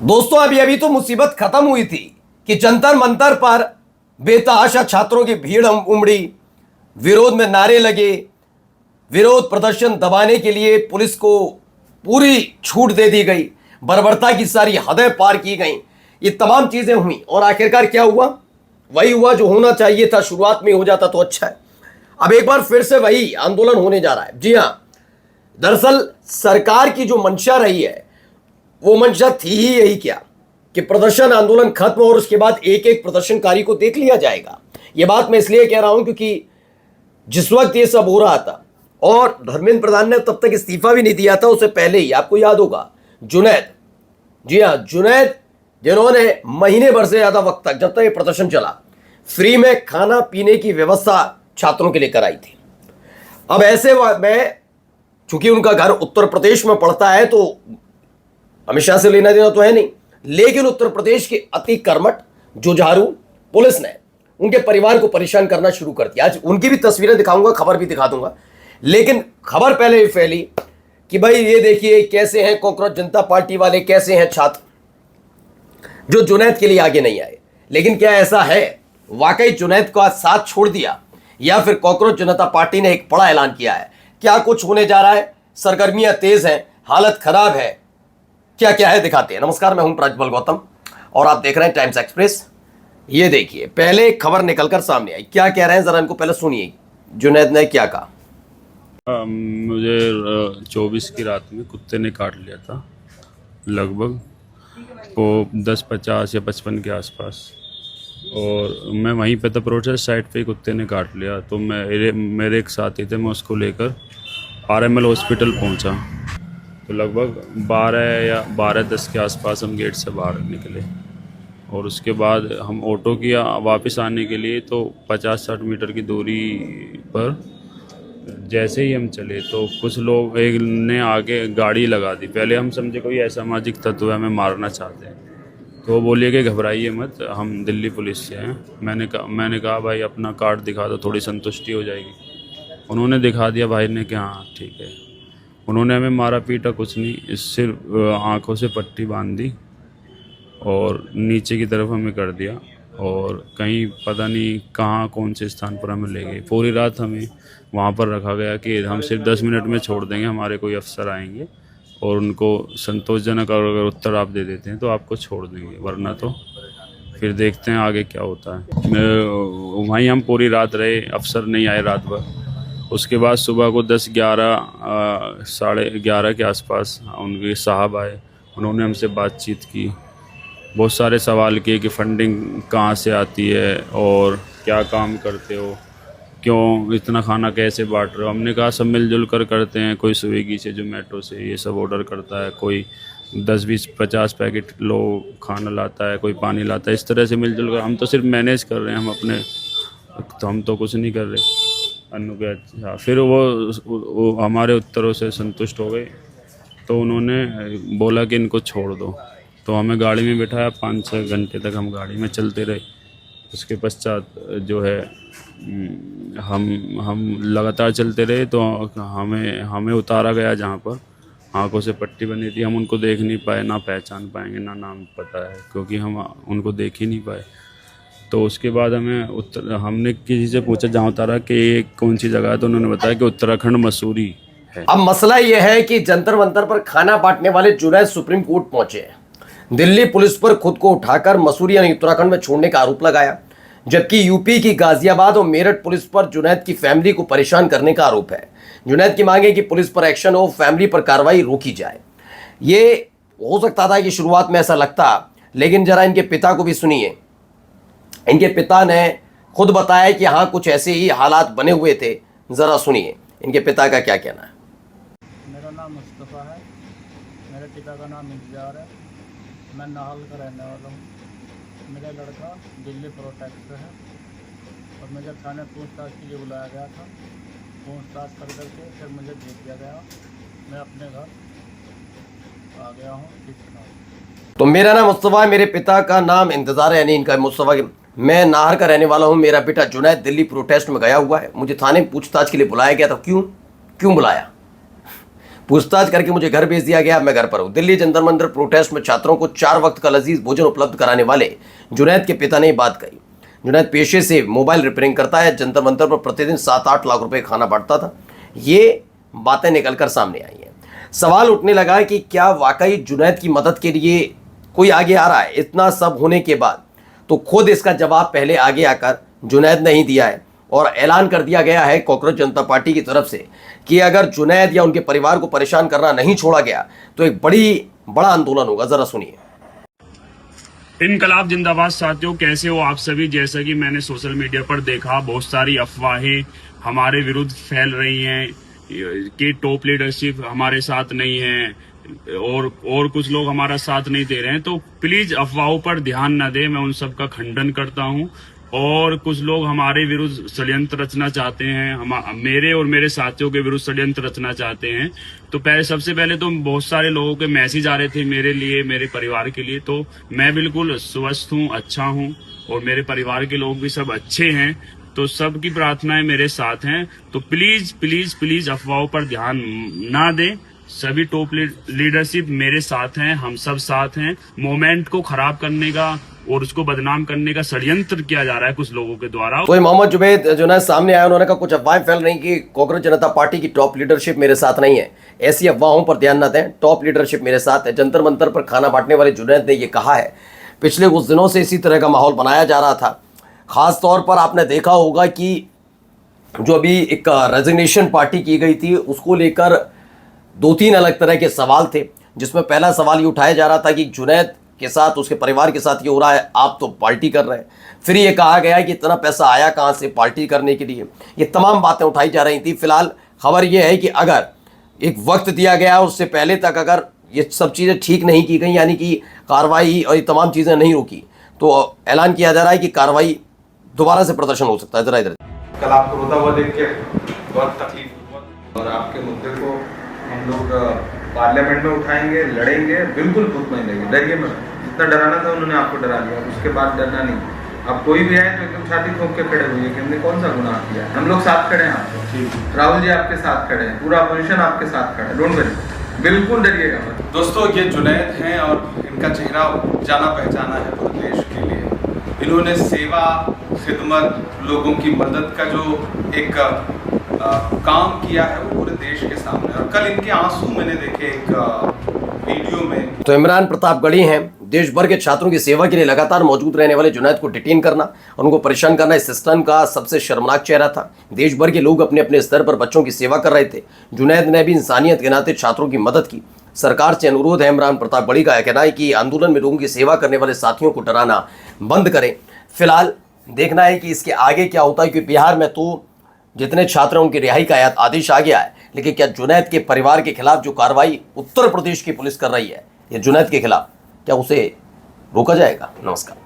दोस्तों अभी अभी तो मुसीबत खत्म हुई थी कि जंतर मंतर पर बेतहाशा छात्रों की भीड़ उमड़ी, विरोध में नारे लगे, विरोध प्रदर्शन दबाने के लिए पुलिस को पूरी छूट दे दी गई, बर्बरता की सारी हदें पार की गई। ये तमाम चीजें हुई और आखिरकार क्या हुआ? वही हुआ जो होना चाहिए था। शुरुआत में हो जाता तो अच्छा है। अब एक बार फिर से वही आंदोलन होने जा रहा है। जी हां, दरअसल सरकार की जो मंशा रही है वो मंशा थी ही यही क्या कि प्रदर्शन आंदोलन खत्म और उसके बाद एक एक प्रदर्शनकारी को देख लिया जाएगा। यह बात मैं इसलिए कह रहा हूं क्योंकि जिस वक्त ये सब हो रहा था और धर्मेंद्र प्रधान ने तब तक इस्तीफा भी नहीं दिया था, उससे पहले ही आपको याद होगा जुनैद, जी हां जुनैद, जिन्होंने महीने भर से ज्यादा वक्त तक जब तक ये प्रदर्शन चला फ्री में खाना पीने की व्यवस्था छात्रों के लिए कराई थी। अब ऐसे में चूंकि उनका घर उत्तर प्रदेश में पड़ता है तो अमित शाह से लेना देना तो है नहीं, लेकिन उत्तर प्रदेश के अति कर्मठ जुझारू पुलिस ने उनके परिवार को परेशान करना शुरू कर दिया। आज उनकी भी तस्वीरें दिखाऊंगा, खबर भी दिखा दूंगा, लेकिन खबर पहले ही फैली कि भाई ये देखिए कैसे हैं कॉकरोच जनता पार्टी वाले, कैसे हैं छात्र जो जुनैद के लिए आगे नहीं आए। लेकिन क्या ऐसा है वाकई जुनैद को आज साथ छोड़ दिया या फिर कॉकरोच जनता पार्टी ने एक बड़ा ऐलान किया है? क्या कुछ होने जा रहा है? सरगर्मियां तेज हैं, हालत खराब है, क्या क्या है दिखाते हैं। नमस्कार, मैं हूं प्रज्वल गौतम और आप देख रहे हैं टाइम्स एक्सप्रेस। ये देखिए पहले खबर निकलकर सामने आई, क्या कह रहे हैं जरा इनको पहले सुनिए। जुनैद ने क्या कहा? मुझे 24 की रात में कुत्ते ने काट लिया था, लगभग को 10-50 या 55 के आसपास, और मैं वहीं पे था प्रोटेस्ट साइट पे, कुत्ते ने काट लिया। तो मेरे एक साथी थे, मैं उसको लेकर RML हॉस्पिटल पहुंचा। तो लगभग 12 या 12:10 के आसपास हम गेट से बाहर निकले और उसके बाद हम ऑटो किया वापस आने के लिए। तो 50-60 मीटर की दूरी पर जैसे ही हम चले तो कुछ लोग एक ने आगे गाड़ी लगा दी। पहले हम समझे कोई असामाजिक तत्व हमें मारना चाहते हैं, तो वो बोलिए कि घबराइए मत, हम दिल्ली पुलिस से हैं। मैंने कहा भाई अपना कार्ड दिखा दो, थोड़ी संतुष्टि हो जाएगी। उन्होंने दिखा दिया, भाई ने कहा हाँ ठीक है। उन्होंने हमें मारा पीटा कुछ नहीं, सिर्फ आँखों से पट्टी बांध दी और नीचे की तरफ हमें कर दिया और कहीं पता नहीं कहाँ कौन से स्थान पर हमें ले गए। पूरी रात हमें वहाँ पर रखा गया कि हम सिर्फ 10 मिनट में छोड़ देंगे, हमारे कोई अफसर आएंगे और उनको संतोषजनक अगर उत्तर आप दे देते हैं तो आपको छोड़ देंगे, वरना तो फिर देखते हैं आगे क्या होता है। वहीं हम पूरी रात रहे, अफसर नहीं आए रात भर। उसके बाद सुबह को 10-11 साढ़े 11 के आसपास उनके साहब आए, उन्होंने हमसे बातचीत की, बहुत सारे सवाल किए कि फंडिंग कहाँ से आती है और क्या काम करते हो, क्यों इतना खाना कैसे बांट रहे हो। हमने कहा सब मिलजुल कर करते हैं, कोई स्विगी से जोमेटो से ये सब ऑर्डर करता है, कोई 10-20-50 पैकेट लोग खाना लाता है, कोई पानी लाता है, इस तरह से मिलजुल कर हम तो सिर्फ मैनेज कर रहे हैं, हम अपने तो हम तो कुछ नहीं कर रहे। अनु के अच्छा, फिर वो हमारे उत्तरों से संतुष्ट हो गए तो उन्होंने बोला कि इनको छोड़ दो। तो हमें गाड़ी में बिठाया, 5-6 घंटे तक हम गाड़ी में चलते रहे। उसके पश्चात जो है हम लगातार चलते रहे तो हमें उतारा गया जहाँ पर आंखों से पट्टी बनी थी। हम उनको देख नहीं पाए, ना पहचान पाएंगे, ना नाम पता है, क्योंकि हम उनको देख ही नहीं पाए। तो उसके बाद हमने किसी से पूछा जहाँ उतारा कि ये कौन सी जगह है, तो उन्होंने बताया कि उत्तराखंड मसूरी है। अब मसला यह है कि जंतर मंतर पर खाना बांटने वाले जुनैद सुप्रीम कोर्ट पहुंचे हैं। दिल्ली पुलिस पर खुद को उठाकर मसूरी यानी उत्तराखंड में छोड़ने का आरोप लगाया, जबकि यूपी की गाजियाबाद और मेरठ पुलिस पर जुनैद की फैमिली को परेशान करने का आरोप है। जुनैद की मांग है कि पुलिस पर एक्शन हो, फैमिली पर कार्रवाई रोकी जाए। ये हो सकता था कि शुरुआत में ऐसा लगता, लेकिन जरा इनके पिता को भी सुनिए। इनके पिता ने खुद बताया कि हाँ कुछ ऐसे ही हालात बने हुए थे, जरा सुनिए इनके पिता का क्या कहना है। मेरा नाम मुस्तफ़ा है, मेरे पिता का नाम इंतजार है, मैं नाहल का रहने वाला हूँ। मेरा लड़का दिल्ली प्रोटेक्ट से है और मुझे थाने पूछताछ के लिए बुलाया गया था। पूछताछ कर करके फिर मुझे भेज दिया गया। मैं अपने घर आ गया हूँ। तो मेरा नाम मुस्तफ़ा है, मेरे पिता का नाम इंतजार है, यानी इनका मुस्तफ़ा। मैं नाहर का रहने वाला हूँ, मेरा बेटा जुनैद दिल्ली प्रोटेस्ट में गया हुआ है, मुझे थाने पूछताछ के लिए बुलाया गया था। क्यों बुलाया? पूछताछ करके मुझे घर भेज दिया गया, मैं घर पर हूं। दिल्ली जंतर मंतर प्रोटेस्ट में छात्रों को 4 वक्त का लजीज भोजन उपलब्ध कराने वाले जुनैद के पिता ने ये बात कही। जुनैद पेशे से मोबाइल रिपेयरिंग करता है, जंतर मंतर पर प्रतिदिन 7-8 लाख रुपए खाना बांटता था। ये बातें निकलकर सामने आई हैं। सवाल उठने लगा है कि क्या वाकई जुनैद की मदद के लिए कोई आगे आ रहा है? इतना सब होने के बाद तो खुद इसका जवाब पहले आगे आकर जुनैद ने ही दिया है और ऐलान कर दिया गया है कॉकरोच जनता पार्टी की तरफ से कि अगर जुनैद या उनके परिवार को परेशान करना नहीं छोड़ा गया तो एक बड़ा आंदोलन होगा। जरा सुनिए। इनकलाब जिंदाबाद साथियों, कैसे हो आप सभी। जैसा कि मैंने सोशल मीडिया पर देखा, बहुत सारी अफवाहें हमारे विरुद्ध फैल रही हैं कि टॉप लीडरशिप हमारे साथ नहीं है और कुछ लोग हमारा साथ नहीं दे रहे हैं। तो प्लीज अफवाहों पर ध्यान न दें, मैं उन सब का खंडन करता हूं। और कुछ लोग हमारे विरुद्ध षड्यंत्र रचना चाहते हैं, मेरे और मेरे साथियों के विरुद्ध षड्यंत्र रचना चाहते हैं। तो सबसे पहले तो बहुत सारे लोगों के मैसेज आ रहे थे मेरे लिए, मेरे परिवार के लिए। तो मैं बिल्कुल स्वस्थ हूं, अच्छा हूं और मेरे परिवार के लोग भी सब अच्छे हैं। तो सबकी प्रार्थनाएं मेरे साथ हैं। तो प्लीज प्लीज प्लीज अफवाहों पर ध्यान ना दें। सभी टॉप लीडरशिप मेरे साथ हैं, हम सब साथ हैं। मोमेंट को खराब करने का और उसको बदनाम करने का षड्यंत्र किया जा रहा है कुछ लोगों के द्वारा। तो मोहम्मद जुबैद जो ना सामने आया, उन्होंने कहा कुछ अफवाहें फैल रही कि कॉकरोच जनता पार्टी की टॉप लीडरशिप मेरे साथ नहीं है। ऐसी अफवाहों पर ध्यान न दें, टॉप लीडरशिप मेरे साथ है। जंतर मंतर पर खाना बांटने वाले जुनैद ने यह कहा है। पिछले कुछ दिनों से इसी तरह का माहौल बनाया जा रहा था। खास तौर पर आपने देखा होगा कि जो अभी एक रेजिग्नेशन पार्टी की गई थी, उसको लेकर 2-3 अलग तरह के सवाल थे, जिसमें पहला सवाल ये उठाया जा रहा था कि जुनैद के साथ, उसके परिवार के साथ ये हो रहा है, आप तो पार्टी कर रहे हैं। फिर ये कहा गया कि इतना पैसा आया कहाँ से पार्टी करने के लिए। ये तमाम बातें उठाई जा रही थी। फिलहाल खबर ये है कि अगर एक वक्त दिया गया, उससे पहले तक अगर ये सब चीज़ें ठीक नहीं की गई, यानी कि कार्रवाई और ये तमाम चीज़ें नहीं रुकी, तो ऐलान किया जा रहा है कि कार्रवाई दोबारा से प्रदर्शन हो सकता है। जरा इधर। कल आपको रोता हुआ देख के बहुत तकलीफ हुआ और आपके मुद्दे को हम लोग पार्लियामेंट में उठाएंगे, लड़ेंगे, बिल्कुल भूख नहीं देंगे। डरिए मत। जितना डराना था उन्होंने आपको डरा दिया, उसके बाद डरना नहीं। अब कोई भी आए तो एकदम छाती ठोक के खड़े हुए कि हमने कौन सा गुनाह किया। हम लोग साथ खड़े हैं आपको, राहुल जी आपके साथ खड़े हैं, पूरा अपोजिशन आपके साथ खड़ा है। डोंट वरी, बिल्कुल डरिएगा मत। दोस्तों, ये जुनैद हैं और इनका चेहरा जाना पहचाना है पूरे देश के लिए। इन्होंने सेवा, खिदमत, लोगों की मदद का जो एक काम किया है वो पूरे देश के सामने। और कल इनके आंसू मैंने देखे एक वीडियो में। तो इमरान प्रतापगढ़ी हैं। देश भर के छात्रों की सेवा के लिए लगातार मौजूद रहने वाले जुनैद को डिटेन करना और उनको परेशान करना इस सिस्टम का सबसे शर्मनाक चेहरा था। देश भर के लोग अपने अपने स्तर पर बच्चों की सेवा कर रहे थे। जुनैद ने भी इंसानियत के नाते छात्रों की मदद की। सरकार से अनुरोध है, इमरान प्रतापगढ़ी का कहना है कि आंदोलन में लोगों की सेवा करने वाले साथियों को डराना बंद करें। फिलहाल देखना है कि इसके आगे क्या होता है, क्योंकि बिहार में तो जितने छात्र हैं उनकी रिहाई का आदेश आ गया है, लेकिन क्या जुनैद के परिवार के खिलाफ जो कार्रवाई उत्तर प्रदेश की पुलिस कर रही है, ये जुनैद के खिलाफ, क्या उसे रोका जाएगा? नमस्कार।